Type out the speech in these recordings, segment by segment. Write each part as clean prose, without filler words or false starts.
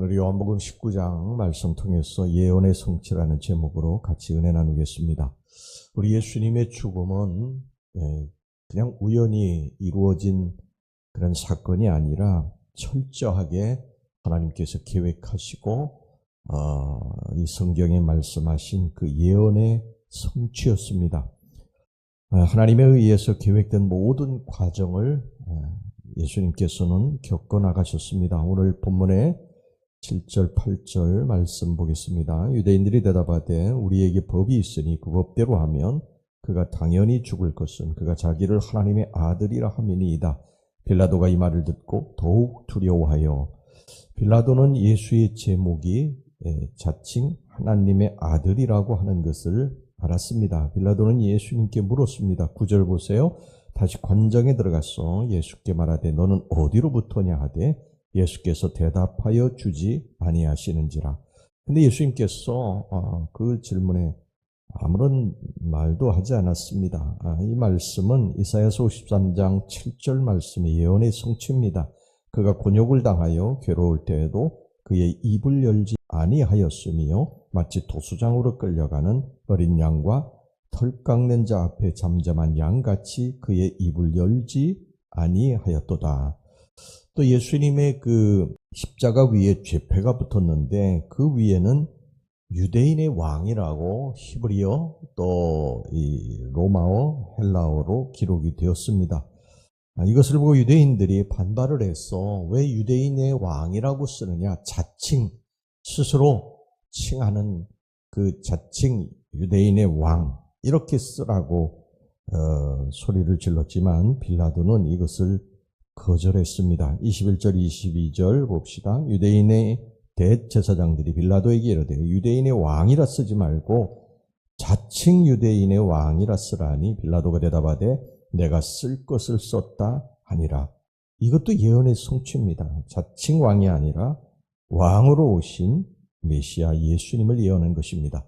오늘 요한복음 19장 말씀 통해서 예언의 성취라는 제목으로 같이 은혜 나누겠습니다. 우리 예수님의 죽음은 그냥 우연히 이루어진 그런 사건이 아니라 철저하게 하나님께서 계획하시고 이 성경에 말씀하신 그 예언의 성취였습니다. 하나님에 의해서 계획된 모든 과정을 예수님께서는 겪어 나가셨습니다. 오늘 본문에 7절, 8절 말씀 보겠습니다. 유대인들이 대답하되 우리에게 법이 있으니 그 법대로 하면 그가 당연히 죽을 것은 그가 자기를 하나님의 아들이라 함이니이다. 빌라도가 이 말을 듣고 더욱 두려워하여, 빌라도는 예수의 제목이 자칭 하나님의 아들이라고 하는 것을 알았습니다. 빌라도는 예수님께 물었습니다. 9절 보세요. 다시 관정에 들어가서 예수께 말하되 너는 어디로부터냐 하되 예수께서 대답하여 주지 아니하시는지라. 근데 예수님께서 그 질문에 아무런 말도 하지 않았습니다. 이 말씀은 이사야서 53장 7절 말씀의 예언의 성취입니다. 그가 곤욕을 당하여 괴로울 때에도 그의 입을 열지 아니하였으며 마치 도수장으로 끌려가는 어린 양과 털 깎는 자 앞에 잠잠한 양같이 그의 입을 열지 아니하였도다. 또 예수님의 그 십자가 위에 죄패가 붙었는데 그 위에는 유대인의 왕이라고 히브리어 또 이 로마어, 헬라어로 기록이 되었습니다. 이것을 보고 유대인들이 반발을 해서 왜 유대인의 왕이라고 쓰느냐, 자칭 스스로 칭하는 그 자칭 유대인의 왕 이렇게 쓰라고 소리를 질렀지만 빌라도는 이것을 거절했습니다. 21절 22절 봅시다. 유대인의 대제사장들이 빌라도에게 이르되 유대인의 왕이라 쓰지 말고 자칭 유대인의 왕이라 쓰라니 빌라도가 대답하되 내가 쓸 것을 썼다 하니라. 이것도 예언의 성취입니다. 자칭 왕이 아니라 왕으로 오신 메시아 예수님을 예언한 것입니다.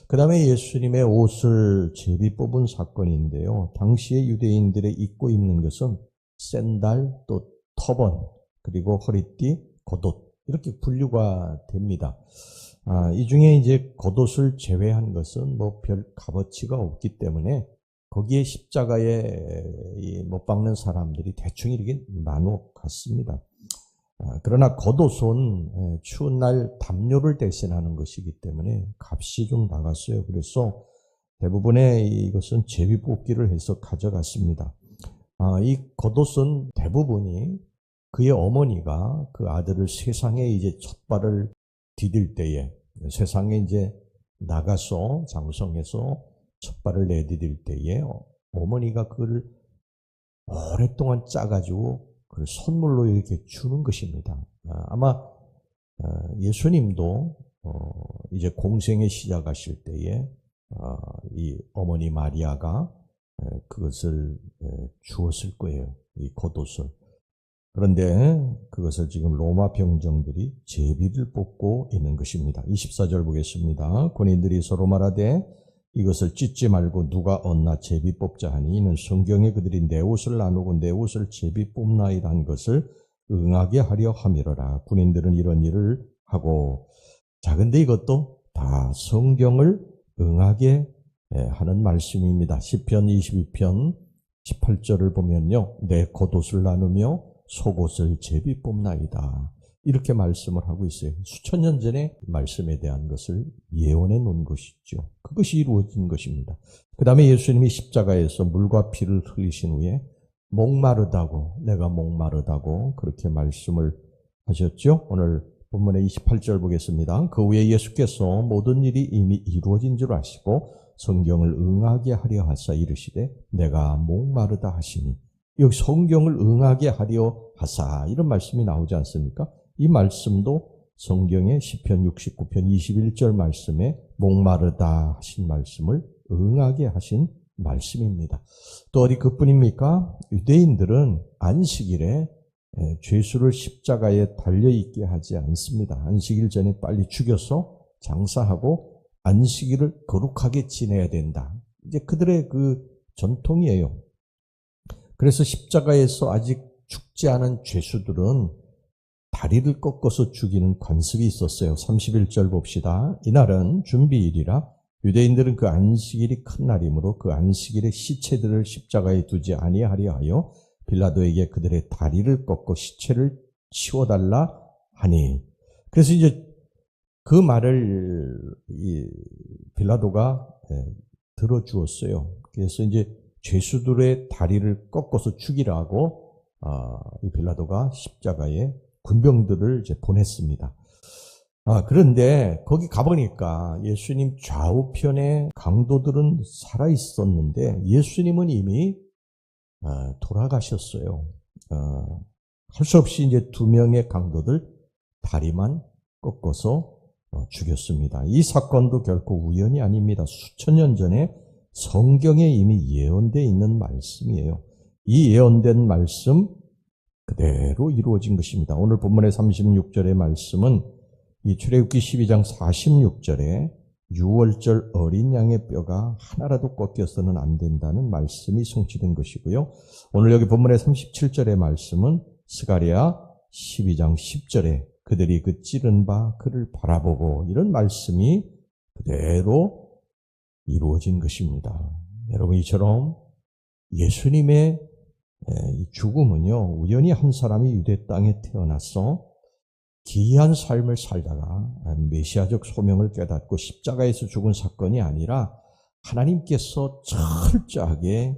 그 다음에 예수님의 옷을 제비 뽑은 사건인데요. 당시에 유대인들의 입고 입는 것은 샌달, 또 터번, 그리고 허리띠, 겉옷 이렇게 분류가 됩니다. 이 중에 이제 겉옷을 제외한 것은 뭐 별 값어치가 없기 때문에 거기에 십자가에 못 박는 사람들이 대충 이렇게 나눠 갔습니다. 그러나 겉옷은 추운 날 담요를 대신하는 것이기 때문에 값이 좀 나갔어요. 그래서 대부분의 이것은 제비 뽑기를 해서 가져갔습니다. 이 겉옷은 대부분이 그의 어머니가 그 아들을 세상에 이제 첫 발을 디딜 때에, 세상에 이제 나가서 장성해서 첫 발을 내디딜 때에 어머니가 그를 오랫동안 짜가지고 그걸 선물로 이렇게 주는 것입니다. 아마 예수님도 이제 공생에 시작하실 때에 이 어머니 마리아가 그것을 주었을 거예요. 이 겉옷을. 그런데 그것을 지금 로마 병정들이 제비를 뽑고 있는 것입니다. 24절 보겠습니다. 군인들이 서로 말하되 이것을 찢지 말고 누가 얻나 제비 뽑자 하니 이는 성경에 그들이 내 옷을 나누고 내 옷을 제비 뽑나이다 한 것을 응하게 하려 함이로라. 군인들은 이런 일을 하고, 자 근데 이것도 다 성경을 응하게 하는 말씀입니다. 시편 22편 18절을 보면요. 내 겉옷을 나누며 속옷을 제비 뽑나이다. 이렇게 말씀을 하고 있어요. 수천 년 전에 말씀에 대한 것을 예언해 놓은 것이죠. 그것이 이루어진 것입니다. 그 다음에 예수님이 십자가에서 물과 피를 흘리신 후에 목마르다고, 내가 목마르다고 그렇게 말씀을 하셨죠. 오늘 본문의 28절 보겠습니다. 그 후에 예수께서 모든 일이 이미 이루어진 줄 아시고 성경을 응하게 하려 하사 이르시되 내가 목마르다 하시니, 여기 성경을 응하게 하려 하사 이런 말씀이 나오지 않습니까? 이 말씀도 성경의 시편 69편 21절 말씀에 목마르다 하신 말씀을 응하게 하신 말씀입니다. 또 어디 그뿐입니까? 유대인들은 안식일에 죄수를 십자가에 달려있게 하지 않습니다. 안식일 전에 빨리 죽여서 장사하고 안식일을 거룩하게 지내야 된다. 이제 그들의 그 전통이에요. 그래서 십자가에서 아직 죽지 않은 죄수들은 다리를 꺾어서 죽이는 관습이 있었어요. 31절 봅시다. 이날은 준비일이라 유대인들은 그 안식일이 큰 날이므로 그 안식일에 시체들을 십자가에 두지 아니하려 하여 빌라도에게 그들의 다리를 꺾어 시체를 치워달라 하니. 그래서 이제 그 말을 빌라도가 들어주었어요. 그래서 이제 죄수들의 다리를 꺾어서 죽이라고 이 빌라도가 십자가에 군병들을 이제 보냈습니다. 그런데 거기 가보니까 예수님 좌우편에 강도들은 살아 있었는데 예수님은 이미 돌아가셨어요. 할 수 없이 이제 2명의 강도들 다리만 꺾어서 죽였습니다. 이 사건도 결코 우연이 아닙니다. 수천 년 전에 성경에 이미 예언되어 있는 말씀이에요. 이 예언된 말씀 그대로 이루어진 것입니다. 오늘 본문의 36절의 말씀은 이 출애굽기 12장 46절에 6월절 어린 양의 뼈가 하나라도 꺾여서는 안 된다는 말씀이 성취된 것이고요. 오늘 여기 본문의 37절의 말씀은 스가랴 12장 10절에 그들이 그 찌른 바 그를 바라보고 이런 말씀이 그대로 이루어진 것입니다. 여러분 이처럼 예수님의 죽음은요, 우연히 한 사람이 유대 땅에 태어나서 기이한 삶을 살다가 메시아적 소명을 깨닫고 십자가에서 죽은 사건이 아니라 하나님께서 철저하게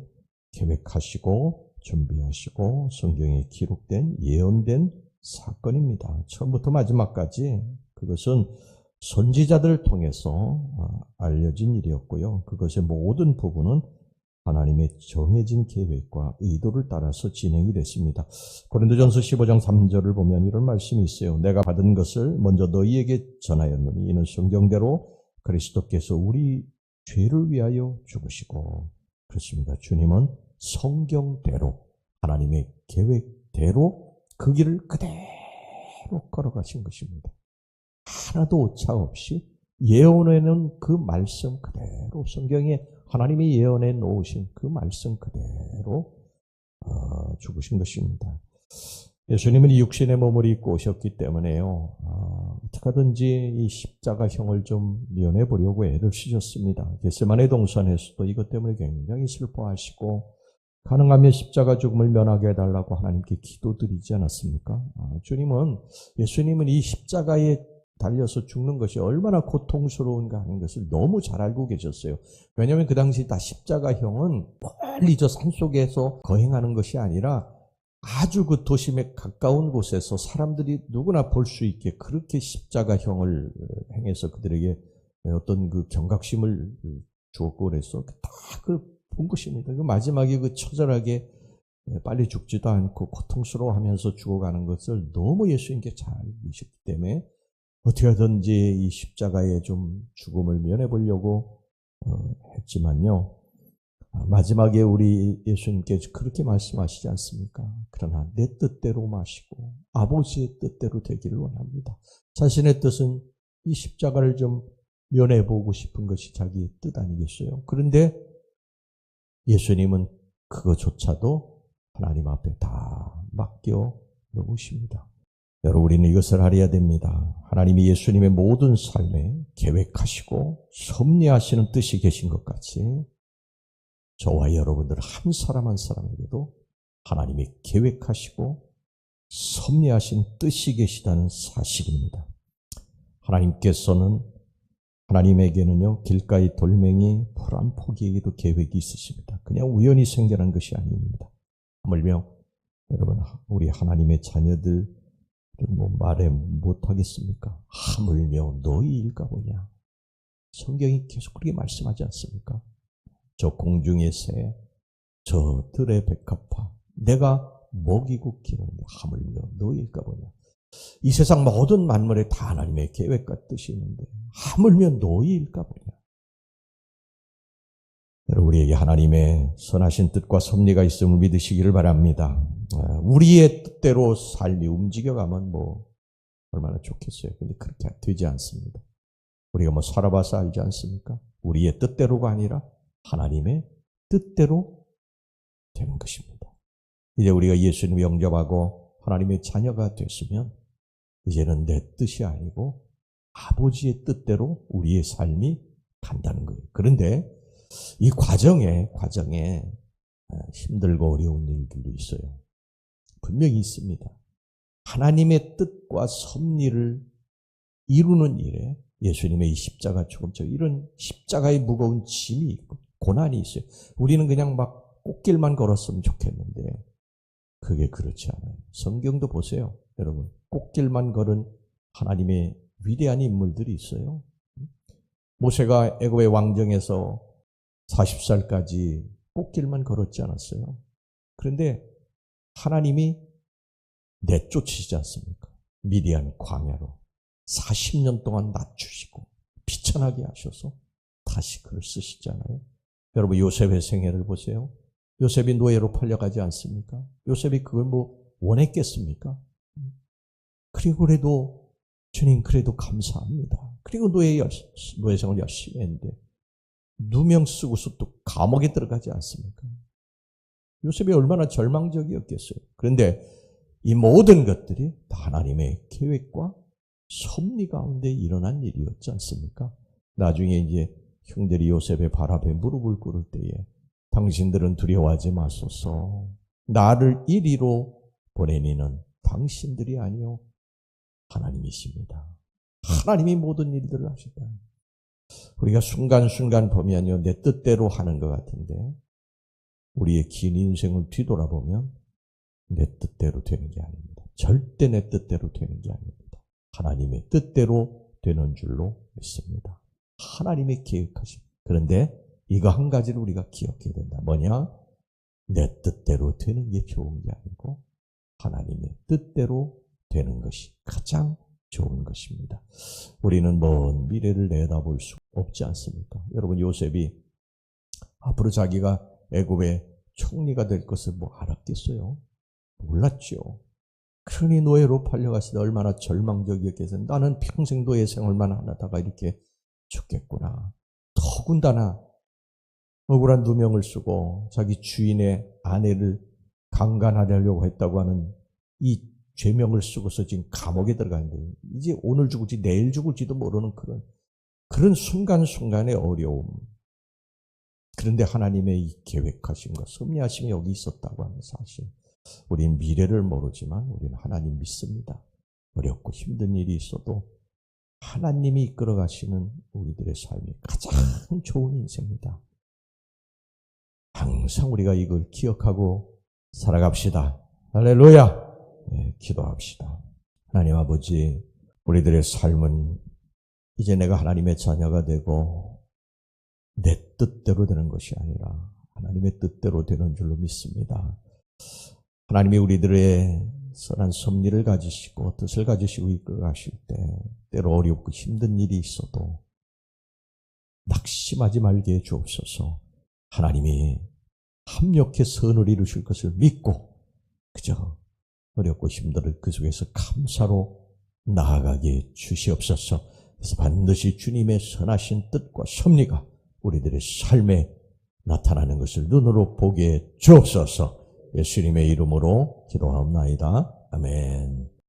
계획하시고 준비하시고 성경에 기록된 예언된 사건입니다. 처음부터 마지막까지 그것은 선지자들을 통해서 알려진 일이었고요. 그것의 모든 부분은 하나님의 정해진 계획과 의도를 따라서 진행이 됐습니다. 고린도전서 15장 3절을 보면 이런 말씀이 있어요. 내가 받은 것을 먼저 너희에게 전하였노니 이는 성경대로 그리스도께서 우리 죄를 위하여 죽으시고, 그렇습니다. 주님은 성경대로 하나님의 계획대로 그 길을 그대로 걸어가신 것입니다. 하나도 오차 없이 예언에는 그 말씀 그대로 성경에 하나님이 예언해 놓으신 그 말씀 그대로 죽으신 것입니다. 예수님은 이 육신의 몸을 입고 오셨기 때문에요. 어떻게 하든지 이 십자가형을 좀 면해 보려고 애를 쓰셨습니다. 겟세마네 동산에서도 이것 때문에 굉장히 슬퍼하시고 가능하면 십자가 죽음을 면하게 해달라고 하나님께 기도드리지 않았습니까? 예수님은 이 십자가에 달려서 죽는 것이 얼마나 고통스러운가 하는 것을 너무 잘 알고 계셨어요. 왜냐하면 그 당시 다 십자가형은 멀리 저 산속에서 거행하는 것이 아니라 아주 그 도심에 가까운 곳에서 사람들이 누구나 볼 수 있게 그렇게 십자가형을 행해서 그들에게 어떤 그 경각심을 주었고 그래서 다 그 본 것입니다. 그 마지막에 그 처절하게 빨리 죽지도 않고 고통스러워하면서 죽어가는 것을 너무 예수님께 잘 믿으셨기 때문에 어떻게 하든지 이 십자가에 좀 죽음을 면해 보려고 했지만요. 마지막에 우리 예수님께서 그렇게 말씀하시지 않습니까? 그러나 내 뜻대로 마시고 아버지의 뜻대로 되기를 원합니다. 자신의 뜻은 이 십자가를 좀 면해 보고 싶은 것이 자기의 뜻 아니겠어요? 그런데 예수님은 그거조차도 하나님 앞에 다 맡겨 놓으십니다. 여러분, 우리는 이것을 알아야 됩니다. 하나님이 예수님의 모든 삶에 계획하시고 섭리하시는 뜻이 계신 것 같이 저와 여러분들 한 사람 한 사람에게도 하나님이 계획하시고 섭리하신 뜻이 계시다는 사실입니다. 하나님에게는요, 길가의 돌멩이 풀 한 포기에게도 계획이 있으십니다. 그냥 우연히 생겨난 것이 아닙니다. 하물며 여러분, 우리 하나님의 자녀들 말해 못하겠습니까? 하물며 너희일까 보냐. 성경이 계속 그렇게 말씀하지 않습니까? 저 공중의 새, 저 들의 백합화, 내가 먹이고 기르는데 하물며 너희일까 보냐. 이 세상 모든 만물에 다 하나님의 계획과 뜻이 있는데 하물며 너희일까 보냐. 여러분, 우리에게 하나님의 선하신 뜻과 섭리가 있음을 믿으시기를 바랍니다. 우리의 뜻대로 삶이 움직여가면 얼마나 좋겠어요. 근데 그렇게 되지 않습니다. 우리가 살아봐서 알지 않습니까? 우리의 뜻대로가 아니라 하나님의 뜻대로 되는 것입니다. 이제 우리가 예수님을 영접하고 하나님의 자녀가 됐으면 이제는 내 뜻이 아니고 아버지의 뜻대로 우리의 삶이 간다는 거예요. 그런데 이 과정에 힘들고 어려운 일들도 있어요. 분명히 있습니다. 하나님의 뜻과 섭리를 이루는 일에 예수님의 이 십자가처럼 이런 십자가의 무거운 짐이 있고 고난이 있어요. 우리는 그냥 막 꽃길만 걸었으면 좋겠는데 그게 그렇지 않아요. 성경도 보세요. 여러분, 꽃길만 걸은 하나님의 위대한 인물들이 있어요. 모세가 애굽의 왕정에서 40살까지 꽃길만 걸었지 않았어요. 그런데 하나님이 내쫓으시지 않습니까? 미디안 광야로 40년 동안 낮추시고 비천하게 하셔서 다시 그를 쓰시잖아요. 여러분, 요셉의 생애를 보세요. 요셉이 노예로 팔려가지 않습니까? 요셉이 그걸 원했겠습니까? 그리고 그래도 주님 그래도 감사합니다. 그리고 노예생을 열심히 했는데 누명 쓰고서 또 감옥에 들어가지 않습니까? 요셉이 얼마나 절망적이었겠어요. 그런데 이 모든 것들이 다 하나님의 계획과 섭리 가운데 일어난 일이었지 않습니까? 나중에 이제 형들이 요셉의 발 앞에 무릎을 꿇을 때에 당신들은 두려워하지 마소서. 나를 이리로 보낸 이는 당신들이 아니요 하나님이십니다. 하나님이 모든 일들을 하신다. 우리가 순간순간 보면요, 내 뜻대로 하는 것 같은데 우리의 긴 인생을 뒤돌아보면 내 뜻대로 되는 게 아닙니다. 절대 내 뜻대로 되는 게 아닙니다. 하나님의 뜻대로 되는 줄로 믿습니다. 하나님의 계획하심. 그런데 이거 한 가지를 우리가 기억해야 된다. 뭐냐? 내 뜻대로 되는 게 좋은 게 아니고 하나님의 뜻대로 되는 것이 가장 좋은 것입니다. 우리는 먼 미래를 내다볼 수 없지 않습니까? 여러분, 요셉이 앞으로 자기가 애굽의 총리가 될 것을 알았겠어요? 몰랐죠. 그러니 노예로 팔려갔을 때 얼마나 절망적이었겠어요. 나는 평생 노예 생활만 하다가 이렇게 죽겠구나. 더군다나 억울한 누명을 쓰고 자기 주인의 아내를 강간하려고 했다고 하는 이 죄명을 쓰고서 지금 감옥에 들어가는데 이제 오늘 죽을지 내일 죽을지도 모르는 그런 순간순간의 어려움. 그런데 하나님의 이 계획하심과 섭리하심이 여기 있었다고 하는 사실. 우린 미래를 모르지만 우리는 하나님 믿습니다. 어렵고 힘든 일이 있어도 하나님이 이끌어 가시는 우리들의 삶이 가장 좋은 인생입니다. 항상 우리가 이걸 기억하고 살아갑시다. 할렐루야! 네, 기도합시다. 하나님 아버지, 우리들의 삶은 이제 내가 하나님의 자녀가 되고 내 뜻대로 되는 것이 아니라 하나님의 뜻대로 되는 줄로 믿습니다. 하나님이 우리들의 선한 섭리를 가지시고 뜻을 가지시고 이끌어 가실 때 때로 어렵고 힘든 일이 있어도 낙심하지 말게 해 주옵소서. 하나님이 합력해 선을 이루실 것을 믿고 그저 어렵고 힘들을 그 속에서 감사로 나아가게 해 주시옵소서. 그래서 반드시 주님의 선하신 뜻과 섭리가 우리들의 삶에 나타나는 것을 눈으로 보게 해 주옵소서. 예수님의 이름으로 기도하옵나이다. 아멘.